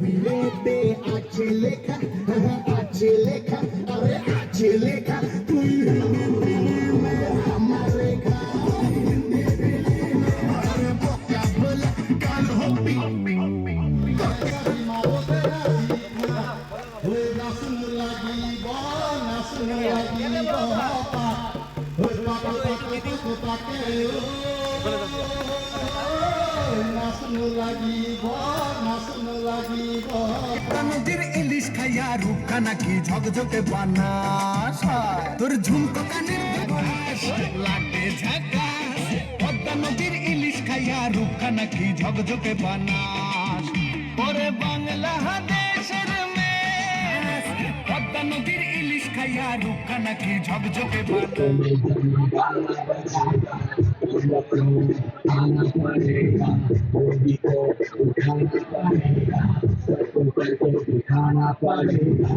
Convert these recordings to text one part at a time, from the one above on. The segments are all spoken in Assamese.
বিলেতে আছে লেখা আছে লেখা আরে আছে লেখা তুই আমার রেখা আরে বকা বলে কাল হবি নাচন লাগিব নদীর ইলিশ খাইয়া রূপখানা কি ঝকঝকে বানাস তোর ঝুমকো কানের লাগে ঝাকাস পদ্মা নদীর ইলিশ খাইয়া রূপখানা কি ঝকঝকে বানাস ওরে বাংলাদেশের মেয়ে পদ্মা নদীর ইলিশ খাইয়া রূপখানা কি ঝকঝকে বানাস उठाना पड़ेगा बोली को उठाना पड़ेगा सबको करके उठाना पड़ेगा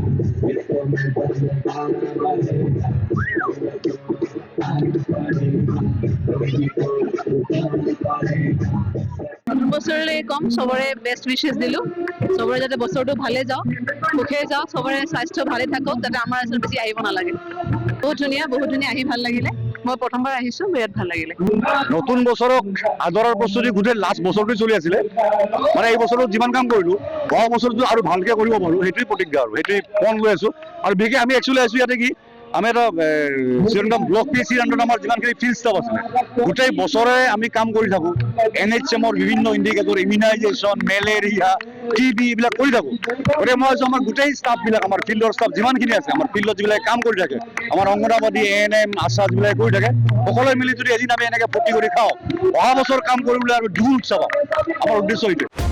इसको मैं बताना पड़ेगा बोली को उठाना पड़ेगा নতুন বছৰলৈ কম সবৰে বেষ্ট উইশেছ দিলো সবৰে যাতে বছৰটো ভালে যাওক সুখে যাওক সবৰে স্বাস্থ্য ভালে থাকক যাতে আমাৰ আচল বেছি আহিব নালাগে বহুত ধুনীয়া আহি ভাল লাগিলে মই প্ৰথমবাৰ আহিছো বিৰাট ভাল লাগিলে নতুন বছৰক আদৰাৰ প্ৰস্তুতি গোটেই লাষ্ট বছৰটো চলি আছিলে মানে এই বছৰত যিমান কাম কৰিলো অহা বছৰটো আৰু ভালকে কৰিব পাৰো সেইটোৱে প্ৰতিজ্ঞা আৰু সেইটোৱে মন লৈ আছো আৰু বিশেষকৈ আমি একচুৱেলি আছো ইয়াতে কি আমি এটা চিৰন্তন ব্লক পিএইচচিৰ আণ্ডাৰত আমাৰ যিমানখিনি ফিল্ড ষ্টাফ আছিলে গোটেই বছৰে আমি কাম কৰি থাকো NHM-ৰ বিভিন্ন ইণ্ডিকেটৰ ইমিউনাইজেশ্যন মেলেৰিয়া TB এইবিলাক কৰি থাকো গতিকে মই ভাবিছো আমাৰ গোটেই ষ্টাফবিলাক আমাৰ ফিল্ডৰ ষ্টাফ যিমানখিনি আছে আমাৰ ফিল্ডত যিবিলাক কাম কৰি থাকে আমাৰ অংগনবাদী ANM আশা যিবিলাক কৰি থাকে সকলোৱে মিলি যদি এদিন আমি এনেকৈ ফূৰ্তি কৰি খাওঁ অহা বছৰ কাম কৰিবলৈ আৰু দুগুণ উৎসাহ আমাৰ উদ্দেশ্য এইটোৱে